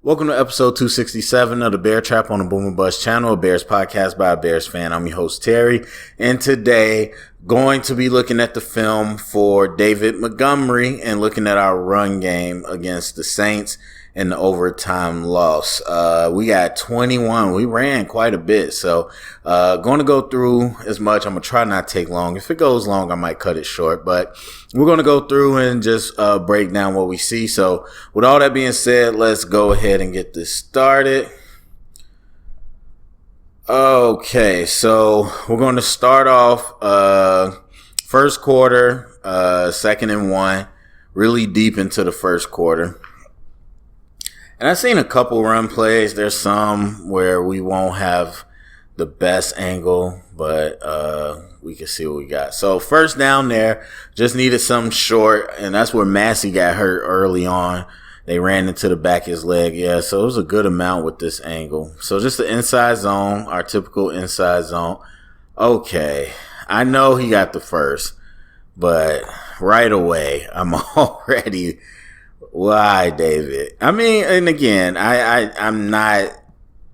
Welcome to episode 267 of the Bear Trap on the Boomer Buzz channel, a Bears podcast by a Bears fan. I'm your host, Terry, and today going to be looking at the film for David Montgomery and looking at our run game against the Saints in the overtime loss. We got 21. We ran quite a bit, so going to go through as much. I'm going to try not to take long. If it goes long, I might cut it short, but we're going to go through and just break down what we see. So with all that being said, let's go ahead and get this started. Okay, so we're going to start off first quarter, 2nd and 1, really deep into the first quarter. And I've seen a couple run plays. There's some where we won't have the best angle, but we can see what we got. So first down there, just needed something short, and that's where Massey got hurt early on. They ran into the back of his leg. Yeah, so it was a good amount with this angle. So just the inside zone, our typical inside zone. Okay, I know he got the first, but right away, I'm already... Why, David? I mean, and again, I'm not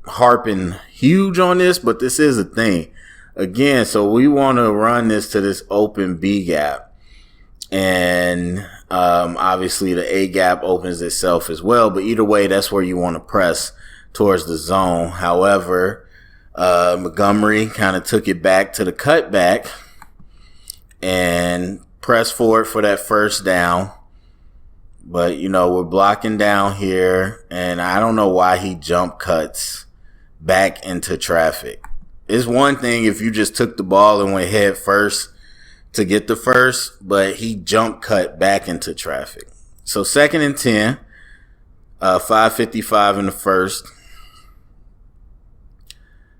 harping huge on this, but this is a thing. Again, so we want to run this to this open B gap. And obviously the A gap opens itself as well. But either way, that's where you want to press towards the zone. However, Montgomery kind of took it back to the cutback and pressed forward for that first down. But, you know, we're blocking down here, and I don't know why he jump cuts back into traffic. It's one thing if you just took the ball and went head first to get the first, but he jump cut back into traffic. So 2nd and 10, 5:55 in the first.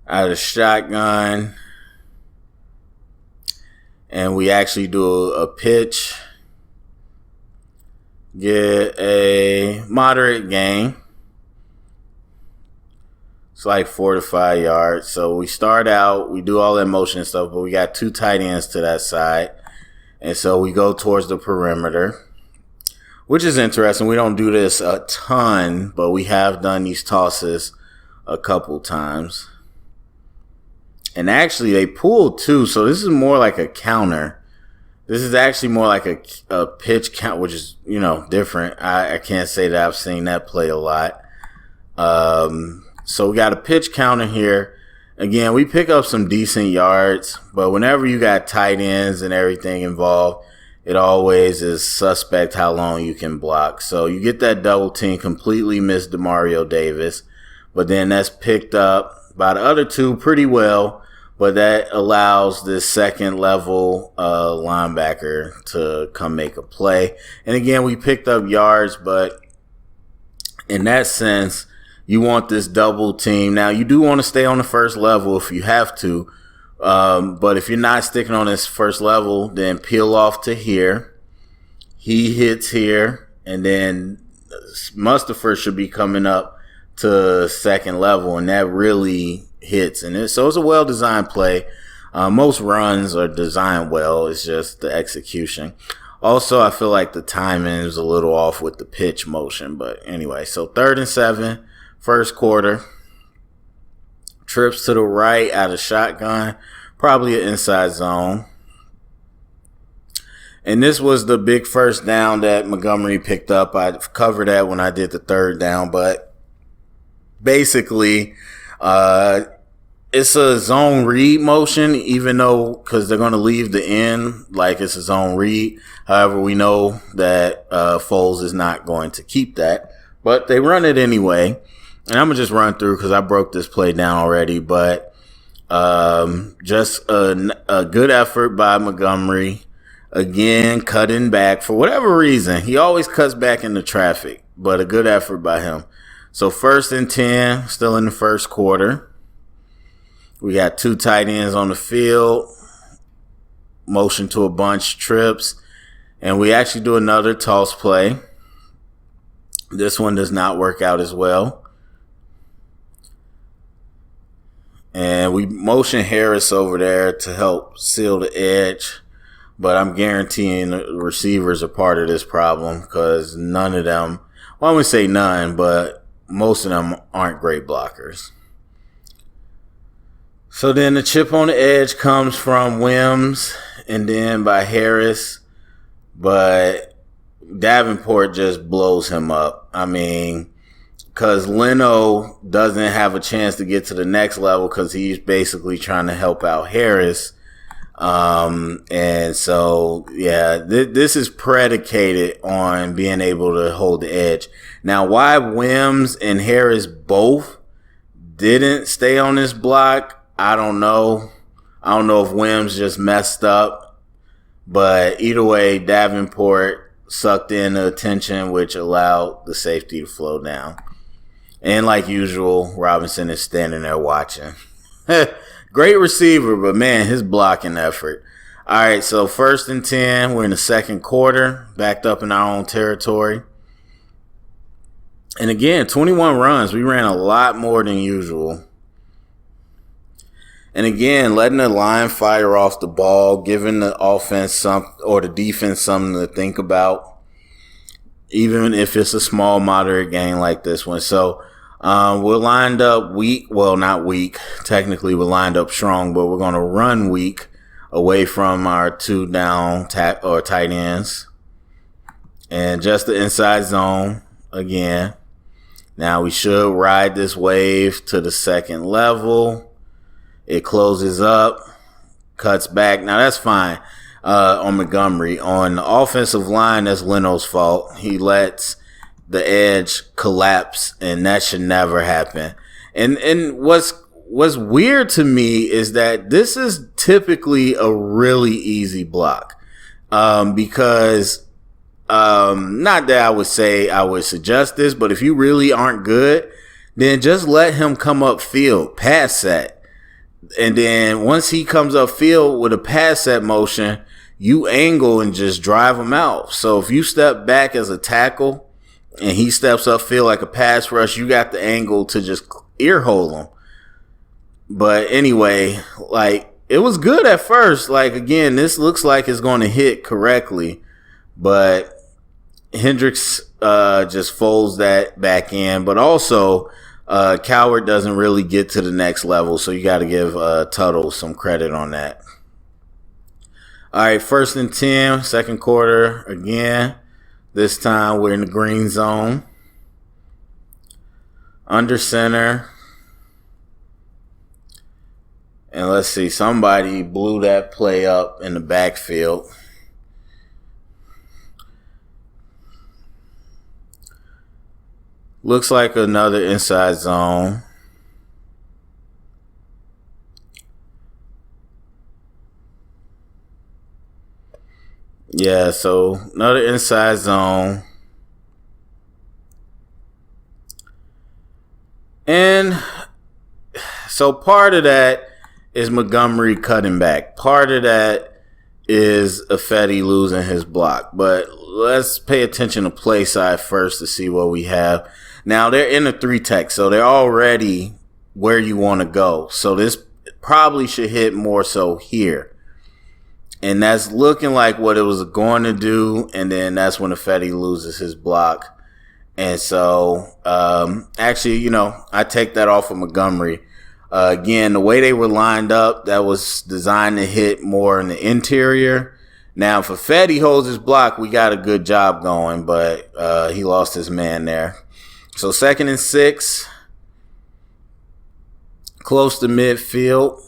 Out of shotgun, and we actually do a pitch. Get a moderate gain. It's like 4 to 5 yards. So we start out, we do all that motion and stuff, but we got 2 tight ends to that side. And so we go towards the perimeter, which is interesting. We don't do this a ton, but we have done these tosses a couple times. And actually they pulled too, so this is more like a counter. This is actually more like a pitch count, which is, you know, different. I can't say that I've seen that play a lot. So we got a pitch counter here. Again, we pick up some decent yards, but whenever you got tight ends and everything involved, it always is suspect how long you can block. So you get that double team, completely miss Demario Davis, but then that's picked up by the other two pretty well. But that allows this second level linebacker to come make a play. And again, we picked up yards, but in that sense, you want this double team. Now, you do want to stay on the first level if you have to. But if you're not sticking on this first level, then peel off to here. He hits here, and then Mustapher should be coming up to second level, and that really hits. And so it's a well-designed play. Most runs are designed well. It's just the execution. Also, I feel like the timing is a little off with the pitch motion. But anyway, so 3rd and 7, first quarter. Trips to the right out of shotgun. Probably an inside zone. And this was the big first down that Montgomery picked up. I covered that when I did the 3rd down. But basically, it's a zone read motion, even though, because they're going to leave the end like it's a zone read. However, we know that Foles is not going to keep that, but they run it anyway. And I'm going to just run through because I broke this play down already, but just a good effort by Montgomery. Again, cutting back for whatever reason. He always cuts back into traffic, but a good effort by him. So 1st and 10, still in the first quarter. We got 2 tight ends on the field, motion to a bunch, trips, and we actually do another toss play. This one does not work out as well. And we motion Harris over there to help seal the edge. But I'm guaranteeing the receivers are part of this problem because none of them, well, I wouldn't say none, but most of them aren't great blockers. So then the chip on the edge comes from Wims and then by Harris. But Davenport just blows him up. I mean, because Leno doesn't have a chance to get to the next level because he's basically trying to help out Harris. And so, yeah, this is predicated on being able to hold the edge. Now, why Wims and Harris both didn't stay on this block, I don't know. I don't know if Wims just messed up, but either way, Davenport sucked in the attention, which allowed the safety to flow down. And like usual, Robinson is standing there watching. Great receiver, but man, his blocking effort. All right, so 1st and 10. We're in the second quarter, backed up in our own territory. And again, 21 runs. We ran a lot more than usual. And again, letting the line fire off the ball, giving the offense or the defense something to think about, even if it's a small, moderate game like this one. So we're lined up weak. Well, not weak. Technically, we're lined up strong, but we're going to run weak away from our 2 down tight ends. And just the inside zone again. Now we should ride this wave to the second level. It closes up, cuts back. Now, that's fine on Montgomery. On the offensive line, that's Leno's fault. He lets the edge collapse, and that should never happen. And what's weird to me is that this is typically a really easy block because not that I would say I would suggest this, but if you really aren't good, then just let him come upfield, pass set. And then once he comes upfield with a pass set motion, you angle and just drive him out. So if you step back as a tackle and he steps upfield like a pass rush, you got the angle to just earhole him. But anyway, like, it was good at first. Like, again, this looks like it's going to hit correctly. But Hendricks just folds that back in. But also, Coward doesn't really get to the next level, so you got to give Tuttle some credit on that. All right, 1st and 10, second quarter again. This time we're in the green zone. Under center. And let's see, somebody blew that play up in the backfield. Looks like another inside zone. Yeah, so another inside zone. And so part of that is Montgomery cutting back. Part of that is Ifedi losing his block. But let's pay attention to play side first to see what we have. Now, they're in the 3-tech, so they're already where you want to go. So this probably should hit more so here. And that's looking like what it was going to do. And then that's when Ifedi loses his block. And so, actually, I take that off of Montgomery. Again, the way they were lined up, that was designed to hit more in the interior. Now, if Ifedi holds his block, we got a good job going, but he lost his man there. So 2nd and 6, close to midfield.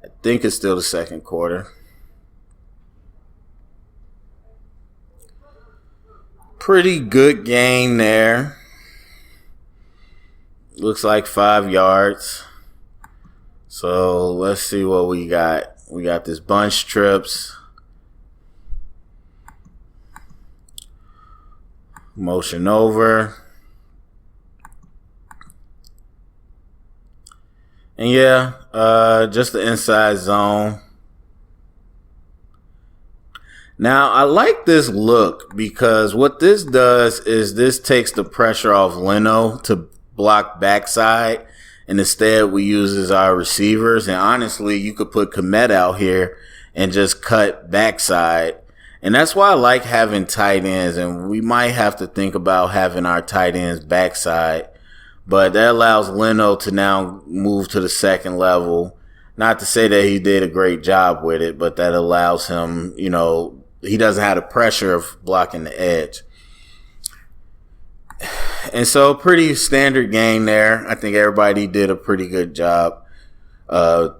I think it's still the second quarter. Pretty good gain there. Looks like 5 yards. So let's see what we got. We got this bunch trips. Motion over. And yeah, just the inside zone. Now, I like this look because what this does is this takes the pressure off Leno to block backside, and instead we use as our receivers. And honestly, you could put Komet out here and just cut backside, And that's why I like having tight ends, and we might have to think about having our tight ends backside. But that allows Leno to now move to the second level. Not to say that he did a great job with it, but that allows him, he doesn't have the pressure of blocking the edge. And so pretty standard game there. I think everybody did a pretty good job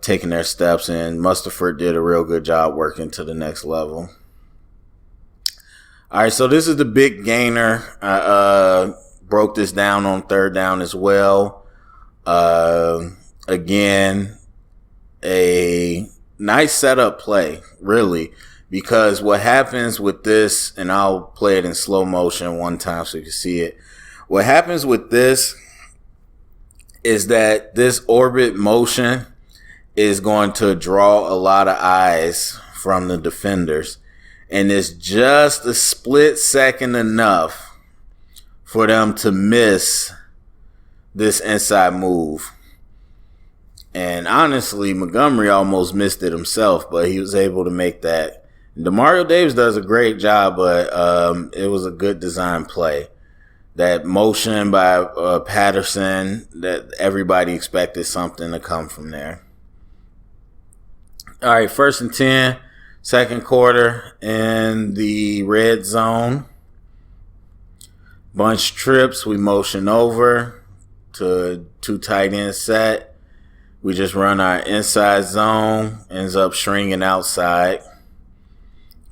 taking their steps, and Mustaford did a real good job working to the next level. All right, so this is the big gainer. I broke this down on third down as well. Again, a nice setup play, really, because what happens with this, and I'll play it in slow motion one time so you can see it. What happens with this is that this orbit motion is going to draw a lot of eyes from the defenders. And it's just a split second enough for them to miss this inside move. And honestly, Montgomery almost missed it himself, but he was able to make that. Demario Davis does a great job, but it was a good design play. That motion by Patterson, that everybody expected something to come from there. All right, 1st and 10, second quarter in the red zone. Bunch trips, we motion over to 2 tight end set. We just run our inside zone, ends up shrinking outside.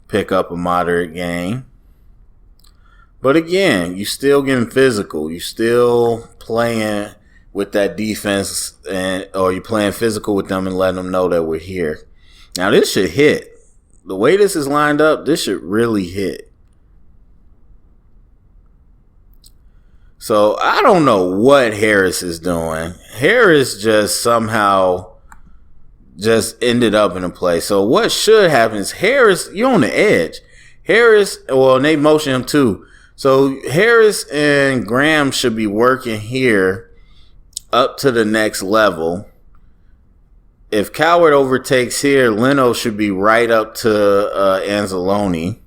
Pick up a moderate gain. But again, you still getting physical. You still playing with that defense, or you playing physical with them and letting them know that we're here. Now this should hit. The way this is lined up, this should really hit. So I don't know what Harris is doing. Harris just somehow just ended up in a play. So what should happen is Harris, you're on the edge. Harris, well, they motion him too. So Harris and Graham should be working here up to the next level. If Coward overtakes here, Leno should be right up to Anzalone.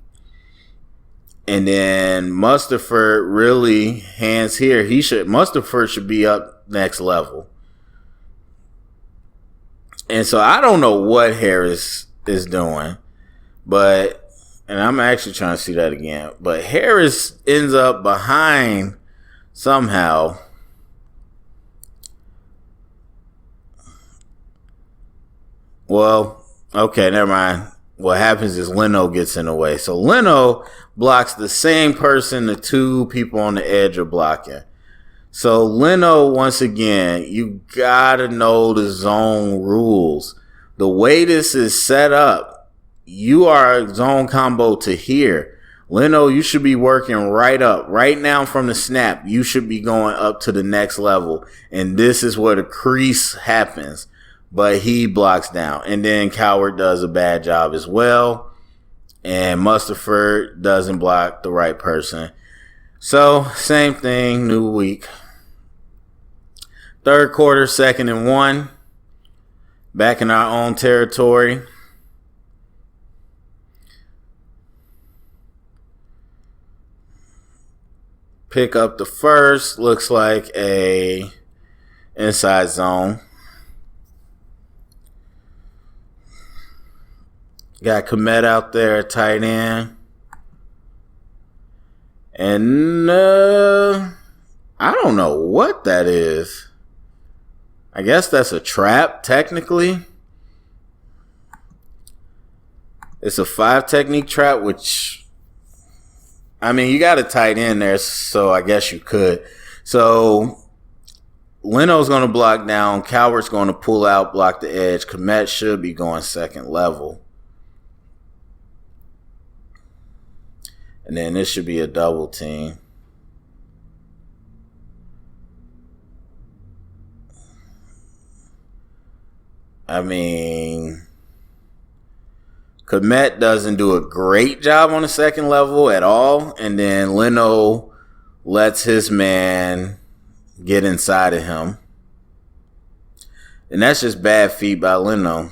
And then Mustaford really hands here. Mustaford should be up next level. And so I don't know what Harris is doing, and I'm actually trying to see that again. But Harris ends up behind somehow. Well, okay, never mind. What happens is Leno gets in the way. So Leno blocks the same person the 2 people on the edge are blocking. So Leno, once again, you gotta know the zone rules. The way this is set up, you are a zone combo to here. Leno, you should be working right up. Right now from the snap, you should be going up to the next level. And this is where the crease happens. But he blocks down. And then Coward does a bad job as well. And Mustaford doesn't block the right person. So, same thing, new week. Third quarter, 2nd and 1. Back in our own territory. Pick up the first. Looks like a inside zone. Got Komet out there, tight end. And I don't know what that is. I guess that's a trap, technically. It's a 5 technique trap, which, I mean, you got a tight end there, so I guess you could. So Leno's going to block down. Coward's going to pull out, block the edge. Komet should be going second level. And then this should be a double team. I mean, Komet doesn't do a great job on the second level at all. And then Leno lets his man get inside of him. And that's just bad feet by Leno.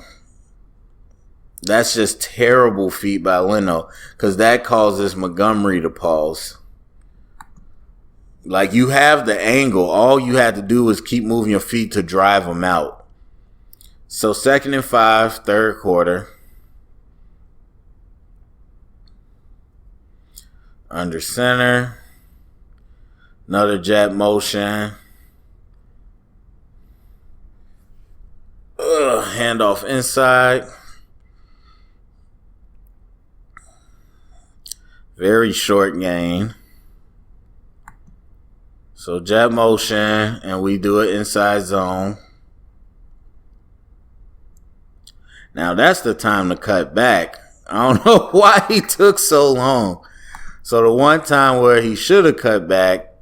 That's just terrible feet by Leno, because that causes Montgomery to pause. Like, you have the angle. All you had to do was keep moving your feet to drive them out. So 2nd and 5, third quarter. Under center. Another jet motion. Handoff inside. Very short gain. So jet motion, and we do it inside zone. Now that's the time to cut back. I don't know why he took so long. So the one time where he should have cut back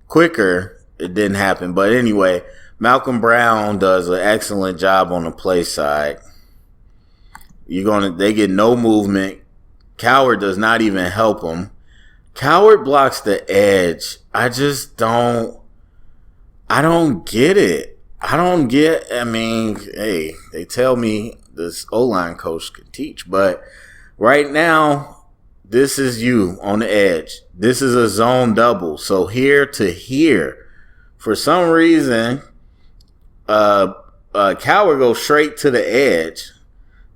quicker, it didn't happen. But anyway, Malcolm Brown does an excellent job on the play side. They get no movement. Coward does not even help him. Coward blocks the edge. I don't get it. I mean, hey, they tell me this O-line coach can teach, but right now, this is you on the edge. This is a zone double. So here to here, for some reason, Coward goes straight to the edge.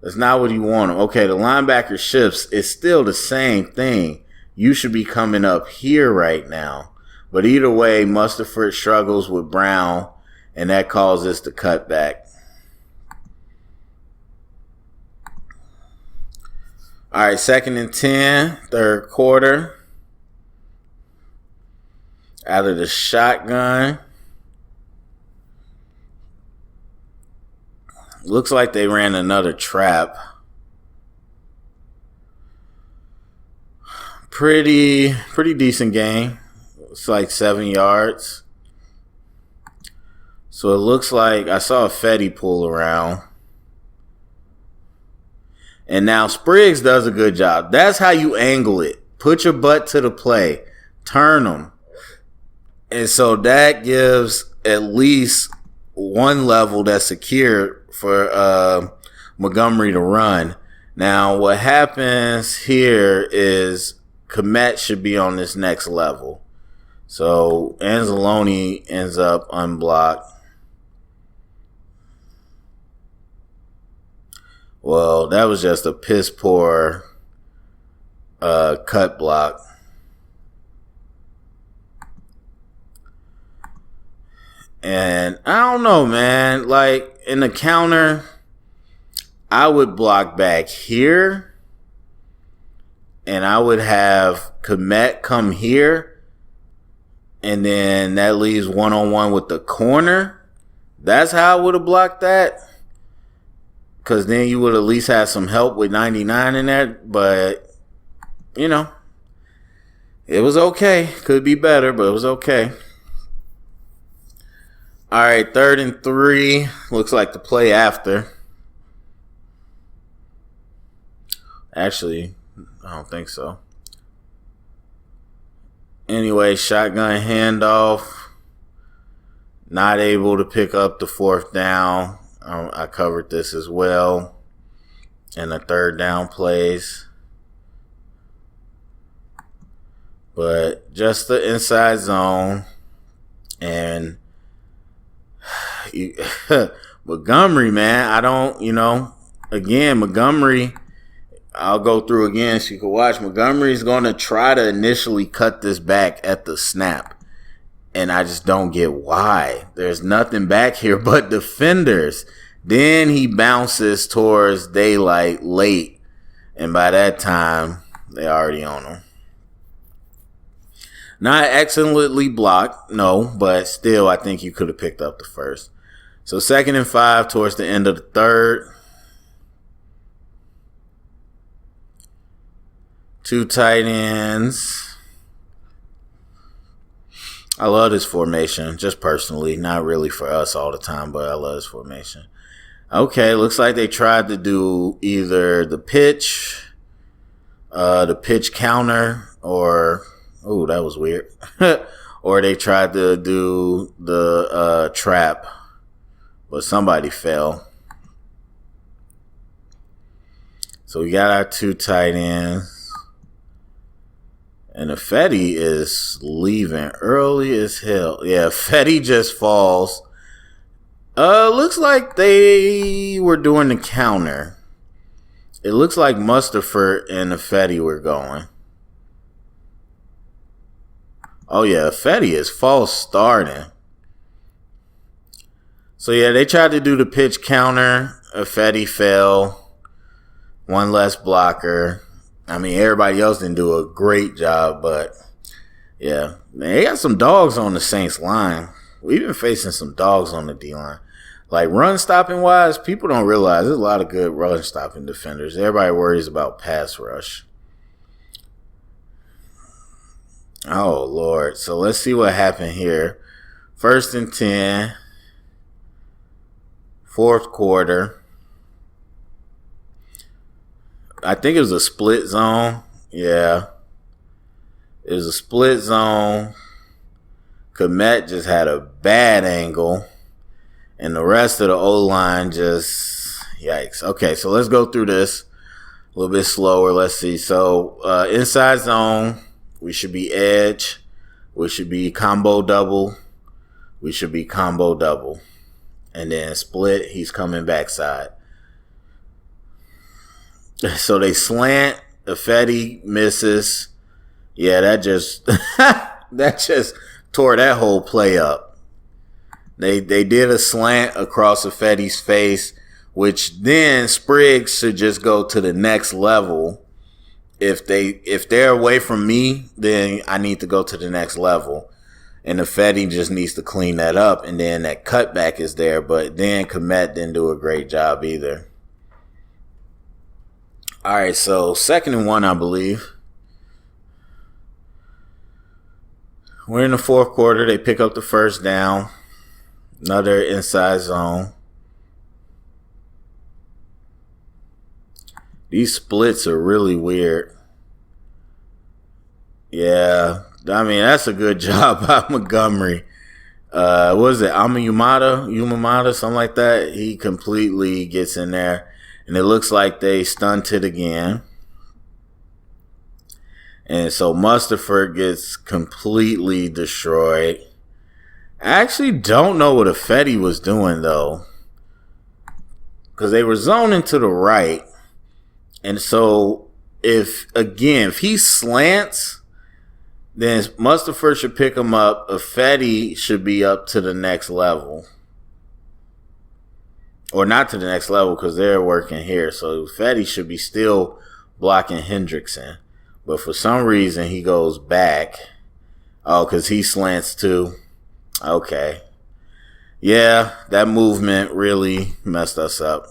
That's not what you want him. Okay, the linebacker shifts. It's still the same thing. You should be coming up here right now. But either way, Mustaford struggles with Brown, and that causes the cutback. All right, 2nd and 10, third quarter. Out of the shotgun. Looks like they ran another trap. Pretty decent game. It's like 7 yards. So it looks like I saw a Fetty pull around. And now Spriggs does a good job. That's how you angle it. Put your butt to the play. Turn them. And so that gives at least one level that's secure for Montgomery to run. Now what happens here is Kmet should be on this next level. So Anzalone ends up unblocked. Well, that was just a piss poor cut block. And I don't know, man. Like, in the counter, I would block back here. And I would have Kmet come here. And then that leaves one-on-one with the corner. That's how I would have blocked that. Because then you would at least have some help with 99 in there. But, you know, it was okay. Could be better, but it was okay. All right, 3rd and 3. Looks like the play after. Actually, I don't think so. Anyway, shotgun handoff. Not able to pick up the 4th down. I covered this as well. And the 3rd down plays. But just the inside zone. And Montgomery, man, again, Montgomery, I'll go through again so you can watch. Montgomery's going to try to initially cut this back at the snap. And I just don't get why. There's nothing back here but defenders. Then he bounces towards daylight late. And by that time, they already on him. Not excellently blocked, no, but still I think you could have picked up the 1st. So 2nd and 5 towards the end of the 3rd. 2 tight ends. I love this formation, just personally. Not really for us all the time, but I love this formation. Okay, looks like they tried to do either the pitch counter, or... oh, that was weird. Or they tried to do the trap, but somebody fell. So we got our 2 tight ends. And Fetty is leaving early as hell. Yeah, Fetty just falls. Looks like they were doing the counter. It looks like Mustafert and Fetty were going. Oh yeah, Fetty is false starting. So yeah, they tried to do the pitch counter. Fetty fell. 1 less blocker. I mean, everybody else didn't do a great job, but yeah. Man, they got some dogs on the Saints line. We've been facing some dogs on the D-line. Like, run-stopping wise, people don't realize there's a lot of good run-stopping defenders. Everybody worries about pass rush. Oh, Lord. So let's see what happened here. 1st and 10. 4th quarter. I think it was a split zone. Yeah. It was a split zone. Komet just had a bad angle. And the rest of the O-line just, yikes. Okay, so let's go through this a little bit slower. Let's see. So, inside zone, we should be edge. We should be combo double. We should be combo double. And then split, he's coming backside. So they slant. Fetty misses. Yeah, that just tore that whole play up. They did a slant across Fetty's face, which then Spriggs should just go to the next level. If they're away from me, then I need to go to the next level. And Fetty just needs to clean that up, and then that cutback is there. But then Komet didn't do a great job either. All right, so 2nd and 1, I believe. We're in the 4th quarter. They pick up the 1st down. Another inside zone. These splits are really weird. Yeah, I mean, that's a good job by Montgomery. What was it? Umamata, something like that. He completely gets in there. And it looks like they stunted again. And so Mustafert gets completely destroyed. I actually don't know what Fetty was doing, though. Because they were zoning to the right. And so, if he slants, then Mustafert should pick him up. Fetty should be up to the next level. Or not to the next level, because they're working here. So, Fetty should be still blocking Hendrickson. But for some reason, he goes back. Oh, because he slants too. Okay. Yeah, that movement really messed us up.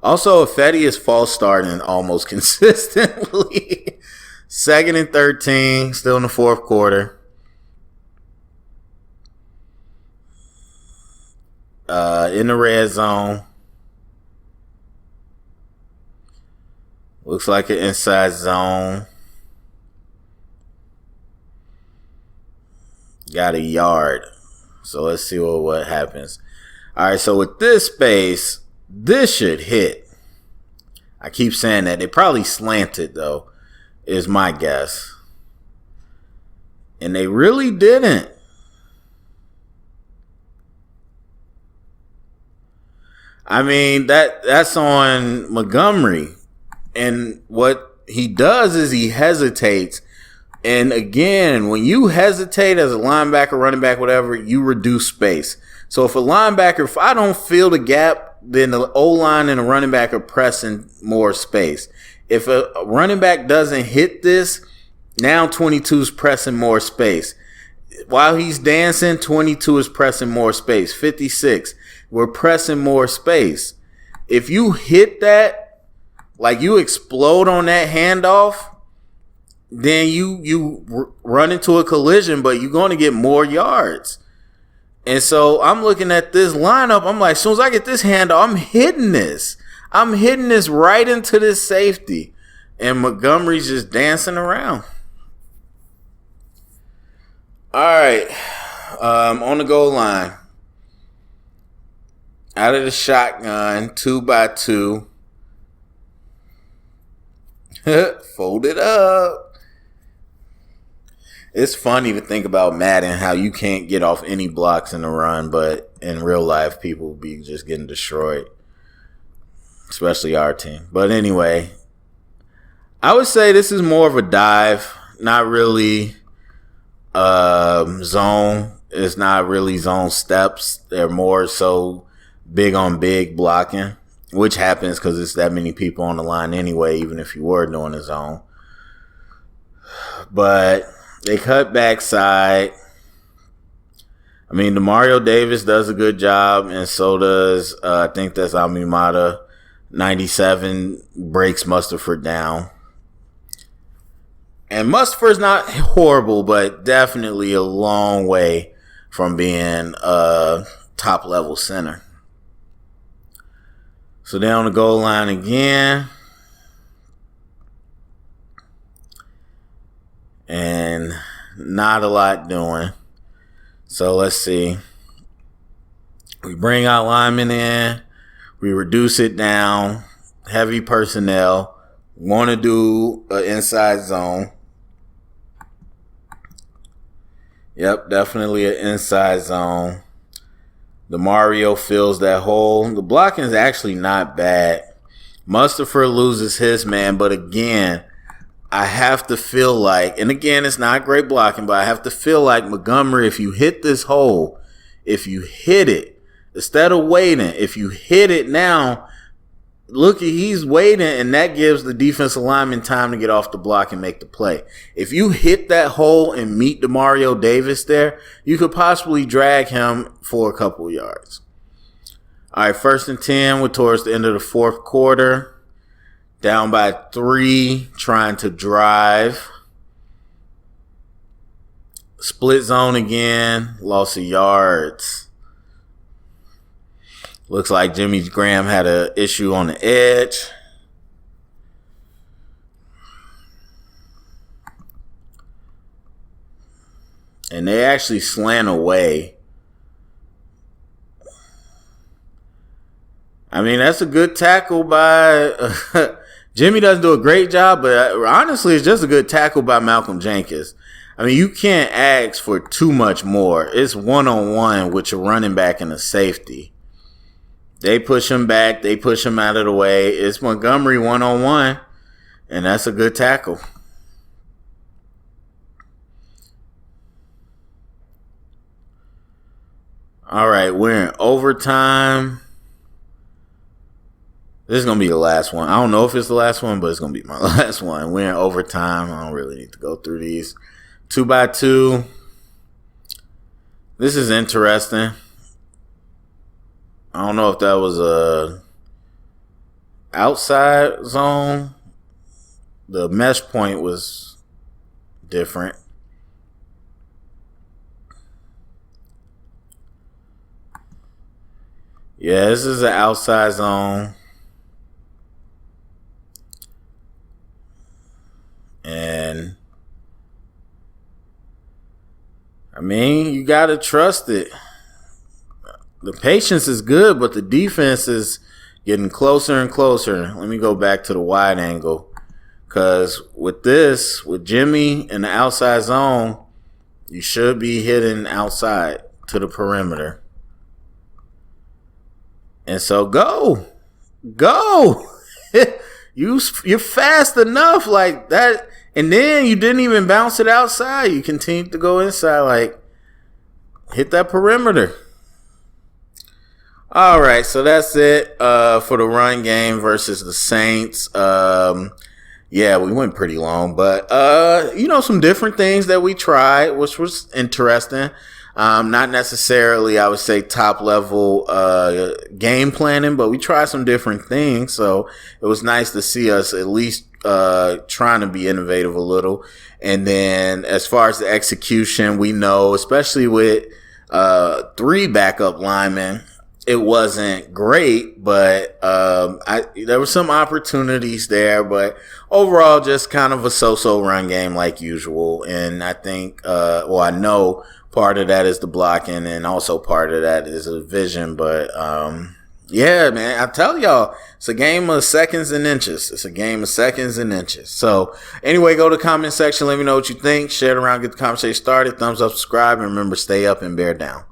Also, Fetty is false starting almost consistently. 2nd and 13, still in the 4th quarter. In the red zone. Looks like an inside zone. Got a yard. So let's see what happens. All right, so with this space, this should hit. I keep saying that. They probably slanted, though, is my guess. And they really didn't. I mean, that's on Montgomery. And what he does is he hesitates. And again, when you hesitate as a linebacker, running back, whatever, you reduce space. So if if I don't fill the gap, then the O-line and the running back are pressing more space. If a running back doesn't hit this, now 22 is pressing more space. While he's dancing, 22 is pressing more space. 56, we're pressing more space. If you hit that, like you explode on that handoff, then you run into a collision, but you're going to get more yards. And so I'm looking at this lineup. I'm like, as soon as I get this handoff, I'm hitting this. I'm hitting this right into this safety. And Montgomery's just dancing around. All right. On the goal line. Out of the shotgun, 2x2. Fold it up. It's funny to think about Madden, how you can't get off any blocks in the run, but in real life, people will be just getting destroyed. Especially our team. But anyway, I would say this is more of a dive, not really zone. It's not really zone steps. They're more so big on big blocking, which happens because it's that many people on the line anyway, even if you were doing a zone. But they cut backside. I mean, Demario Davis does a good job, and so does, I think that's Almimata. 97 breaks Mustaford down. And Mustaford's not horrible, but definitely a long way from being a top-level center. So they're on the goal line again. And not a lot doing. So let's see. We bring our linemen in. We reduce it down. Heavy personnel. Want to do an inside zone. Yep, definitely an inside zone. DeMario fills that hole. The blocking is actually not bad. Mustapher loses his man, but again, I have to feel like, and again, it's not great blocking, but I have to feel like Montgomery, if you hit this hole, if you hit it, instead of waiting, if you hit it now, look, he's waiting, and that gives the defensive lineman time to get off the block and make the play. If you hit that hole and meet Demario Davis there, you could possibly drag him for a couple yards. All right, 1st and 10. We're towards the end of the fourth quarter. Down by 3, trying to drive. Split zone again. Loss of yards. Looks like Jimmy Graham had an issue on the edge. And they actually slant away. I mean, that's a good tackle by... Jimmy doesn't do a great job, but honestly, it's just a good tackle by Malcolm Jenkins. I mean, you can't ask for too much more. It's one-on-one with your running back and a safety. They push him back. They push him out of the way. It's Montgomery one-on-one, and that's a good tackle. All right, we're in overtime. This is going to be the last one. I don't know if it's the last one, but it's going to be my last one. We're in overtime. I don't really need to go through these. 2x2. This is interesting. I don't know if that was a outside zone. The mesh point was different. Yeah, this is an outside zone. And I mean, you got to trust it. The patience is good, but the defense is getting closer and closer. Let me go back to the wide angle. Because with this, with Jimmy in the outside zone, you should be hitting outside to the perimeter. And so go. You're fast enough like that. And then you didn't even bounce it outside. You continued to go inside, like hit that perimeter. All right, so that's it for the run game versus the Saints. Yeah, we went pretty long, but some different things that we tried, which was interesting. Not necessarily, I would say, top level game planning, but we tried some different things. So it was nice to see us at least trying to be innovative a little. And then as far as the execution, we know, especially with 3 backup linemen, it wasn't great, but there were some opportunities there. But overall, just kind of a so-so run game like usual. And I think, I know part of that is the blocking, and also part of that is the vision. But Yeah, man. I tell y'all, it's a game of seconds and inches. So anyway, go to the comment section. Let me know what you think. Share it around. Get the conversation started. Thumbs up, subscribe. And remember, stay up and bear down.